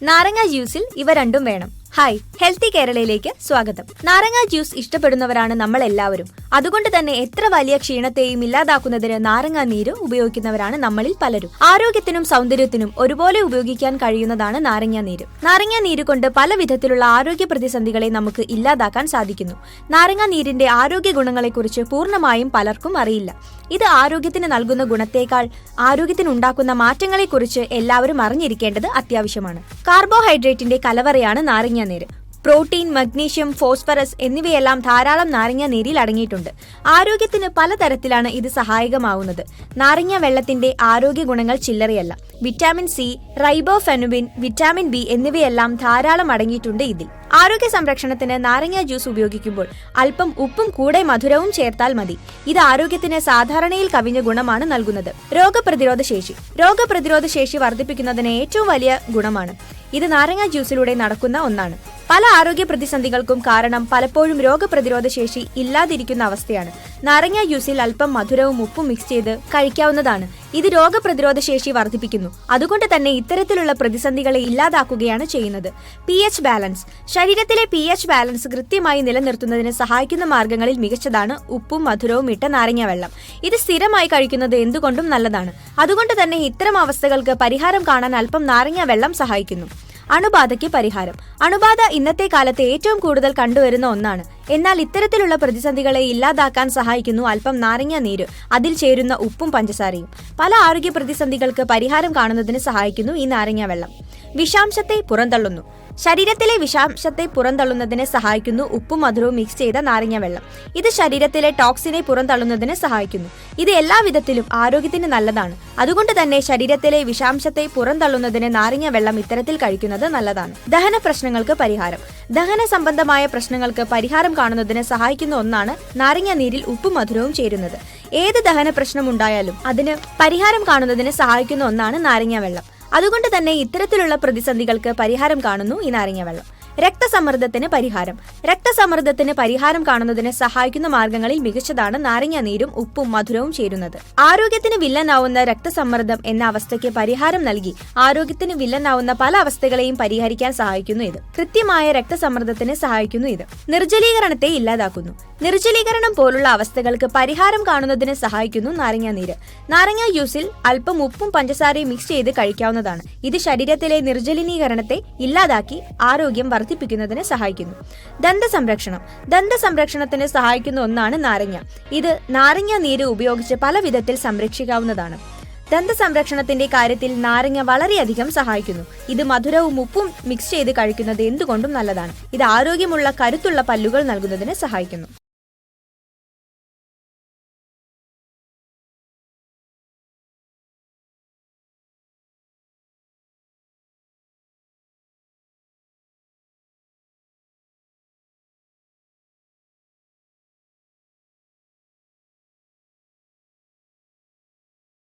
നാരങ്ങ ജ്യൂസിൽ ഇവ രണ്ടും വേണം. ഹായ്, ഹെൽത്തി കേരളയിലേക്ക് സ്വാഗതം. നാരങ്ങ ജ്യൂസ് ഇഷ്ടപ്പെടുന്നവരാണ് നമ്മൾ എല്ലാവരും. അതുകൊണ്ട് തന്നെ എത്ര വലിയ ക്ഷീണത്തെയും ഇല്ലാതാക്കുന്നതിന് നാരങ്ങ നീര് ഉപയോഗിക്കുന്നവരാണ് നമ്മളിൽ പലരും. ആരോഗ്യത്തിനും സൗന്ദര്യത്തിനും ഒരുപോലെ ഉപയോഗിക്കാൻ കഴിയുന്നതാണ് നാരങ്ങ നീര്. നാരങ്ങ നീര് കൊണ്ട് പല വിധത്തിലുള്ള ആരോഗ്യ പ്രതിസന്ധികളെ നമുക്ക് ഇല്ലാതാക്കാൻ സാധിക്കുന്നു. നാരങ്ങ നീരിന്റെ ആരോഗ്യ ഗുണങ്ങളെക്കുറിച്ച് പൂർണ്ണമായും പലർക്കും അറിയില്ല. ഇത് ആരോഗ്യത്തിന് നൽകുന്ന ഗുണത്തേക്കാൾ ആരോഗ്യത്തിനുണ്ടാക്കുന്ന മാറ്റങ്ങളെക്കുറിച്ച് എല്ലാവരും അറിഞ്ഞിരിക്കേണ്ടത് അത്യാവശ്യമാണ്. കാർബോഹൈഡ്രേറ്റിന്റെ കലവറയാണ് നാരങ്ങ നീര്. പ്രോട്ടീൻ, മഗ്നീഷ്യം, ഫോസ്ഫറസ് എന്നിവയെല്ലാം ധാരാളം നാരങ്ങ നീരിൽ അടങ്ങിയിട്ടുണ്ട്. ആരോഗ്യത്തിന് പലതരത്തിലാണ് ഇത് സഹായകമാവുന്നത്. നാരങ്ങ വെള്ളത്തിന്റെ ആരോഗ്യ ഗുണങ്ങൾ ചില്ലറയല്ല. വിറ്റാമിൻ സി, റൈബോഫെനുബിൻ, വിറ്റാമിൻ ബി എന്നിവയെല്ലാം ധാരാളം അടങ്ങിയിട്ടുണ്ട് ഇതിൽ. ആരോഗ്യ സംരക്ഷണത്തിന് നാരങ്ങ ജ്യൂസ് ഉപയോഗിക്കുമ്പോൾ അല്പം ഉപ്പും കൂടെ മധുരവും ചേർത്താൽ മതി. ഇത് ആരോഗ്യത്തിന് സാധാരണയിൽ കവിഞ്ഞ ഗുണമാണ് നൽകുന്നത്. രോഗപ്രതിരോധ ശേഷി വർദ്ധിപ്പിക്കുന്നതിന് ഏറ്റവും വലിയ ഗുണമാണ്. ഇത് നാരങ്ങ ജ്യൂസിലൂടെ നടക്കുന്ന ഒന്നാണ്. പല ആരോഗ്യ പ്രതിസന്ധികൾക്കും കാരണം പലപ്പോഴും രോഗപ്രതിരോധ ശേഷി ഇല്ലാതിരിക്കുന്ന അവസ്ഥയാണ്. നാരങ്ങ ജ്യൂസിൽ അല്പം മധുരവും ഉപ്പും മിക്സ് ചെയ്ത് കഴിക്കാവുന്നതാണ്. ഇത് രോഗപ്രതിരോധ ശേഷി വർദ്ധിപ്പിക്കുന്നു. അതുകൊണ്ട് തന്നെ ഇത്തരത്തിലുള്ള പ്രതിസന്ധികളെ ഇല്ലാതാക്കുകയാണ് ചെയ്യുന്നത്. pH balance. ശരീരത്തിലെ pH ബാലൻസ് കൃത്യമായി നിലനിർത്തുന്നതിന് സഹായിക്കുന്ന മാർഗങ്ങളിൽ മികച്ചതാണ് ഉപ്പും മധുരവും ഇട്ട നാരങ്ങ വെള്ളം. ഇത് സ്ഥിരമായി കഴിക്കുന്നത് എന്തുകൊണ്ടും നല്ലതാണ്. അതുകൊണ്ട് തന്നെ ഇത്തരം അവസ്ഥകൾക്ക് പരിഹാരം കാണാൻ അല്പം നാരങ്ങ വെള്ളം സഹായിക്കുന്നു. അണുബാധയ്ക്ക് പരിഹാരം. അണുബാധ ഇന്നത്തെ കാലത്ത് ഏറ്റവും കൂടുതൽ കണ്ടുവരുന്ന ഒന്നാണ്. എന്നാൽ ഇത്തരത്തിലുള്ള പ്രതിസന്ധികളെ ഇല്ലാതാക്കാൻ സഹായിക്കുന്നു അല്പം നാരങ്ങ നീര്, അതിൽ ചേരുന്ന ഉപ്പും പഞ്ചസാരയും. പല ആരോഗ്യ പ്രതിസന്ധികൾക്ക് പരിഹാരം കാണുന്നതിന് സഹായിക്കുന്നു ഈ നാരങ്ങ വെള്ളം. വിഷാംശത്തെ പുറന്തള്ളുന്നു. ശരീരത്തിലെ വിഷാംശത്തെ പുറന്തള്ളുന്നതിന് സഹായിക്കുന്നു ഉപ്പും മധുരവും മിക്സ് ചെയ്ത നാരങ്ങ വെള്ളം. ഇത് ശരീരത്തിലെ ടോക്സിനെ പുറന്തള്ളുന്നതിന് സഹായിക്കുന്നു. ഇത് എല്ലാ വിധത്തിലും ആരോഗ്യത്തിന് നല്ലതാണ്. അതുകൊണ്ട് തന്നെ ശരീരത്തിലെ വിഷാംശത്തെ പുറന്തള്ളുന്നതിന് നാരങ്ങ വെള്ളം ഇത്തരത്തിൽ കഴിക്കുന്നത് നല്ലതാണ്. ദഹന പ്രശ്നങ്ങൾക്ക് പരിഹാരം. ദഹന സംബന്ധമായ പ്രശ്നങ്ങൾക്ക് പരിഹാരം കാണുന്നതിന് സഹായിക്കുന്ന ഒന്നാണ് നാരങ്ങ നീരിൽ ഉപ്പും മധുരവും ചേരുന്നത്. ഏത് ദഹന പ്രശ്നമുണ്ടായാലും അതിന് പരിഹാരം കാണുന്നതിന് സഹായിക്കുന്ന ഒന്നാണ് നാരങ്ങ വെള്ളം. അതുകൊണ്ട് തന്നെ ഇത്തരത്തിലുള്ള പ്രതിസന്ധികൾക്ക് പരിഹാരം കാണുന്നു ഈ നാരങ്ങ വെള്ളം. രക്തസമ്മർദ്ദത്തിന് പരിഹാരം. രക്തസമ്മർദ്ദത്തിന് പരിഹാരം കാണുന്നതിന് സഹായിക്കുന്ന മാർഗങ്ങളിൽ മികച്ചതാണ് നാരങ്ങ നീരും ഉപ്പും മധുരവും ചേരുന്നത്. ആരോഗ്യത്തിന് വില്ലനാവുന്ന രക്തസമ്മർദ്ദം എന്ന അവസ്ഥയ്ക്ക് പരിഹാരം നൽകി ആരോഗ്യത്തിന് വില്ലനാവുന്ന പല അവസ്ഥകളെയും പരിഹരിക്കാൻ സഹായിക്കുന്നു ഇത്. കൃത്യമായ രക്തസമ്മർദ്ദത്തിന് സഹായിക്കുന്നു ഇത്. നിർജ്ജലീകരണത്തെ ഇല്ലാതാക്കുന്നു. നിർജ്ജലീകരണം പോലുള്ള അവസ്ഥകൾക്ക് പരിഹാരം കാണുന്നതിന് സഹായിക്കുന്നു നാരങ്ങ നീര്. നാരങ്ങ ജ്യൂസിൽ അല്പം ഉപ്പും പഞ്ചസാരയും മിക്സ് ചെയ്ത് കഴിക്കാവുന്നതാണ്. ഇത് ശരീരത്തിലെ നിർജ്ജലീകരണത്തെ ഇല്ലാതാക്കി ആരോഗ്യം വർദ്ധിപ്പിക്കുന്നതിന് സഹായിക്കുന്നു. ദന്തസംരക്ഷണം. ദന്തസംരക്ഷണത്തിന് സഹായിക്കുന്ന ഒന്നാണ് നാരങ്ങ. ഇത് നാരങ്ങ നീര് ഉപയോഗിച്ച് പല വിധത്തിൽ സംരക്ഷിക്കാവുന്നതാണ്. ദന്തസംരക്ഷണത്തിന്റെ കാര്യത്തിൽ നാരങ്ങ വളരെയധികം സഹായിക്കുന്നു. ഇത് മധുരവും ഉപ്പും മിക്സ് ചെയ്ത് കഴിക്കുന്നത് എന്തുകൊണ്ടും നല്ലതാണ്. ഇത് ആരോഗ്യമുള്ള കരുത്തുള്ള പല്ലുകൾ നൽകുന്നതിന് സഹായിക്കുന്നു.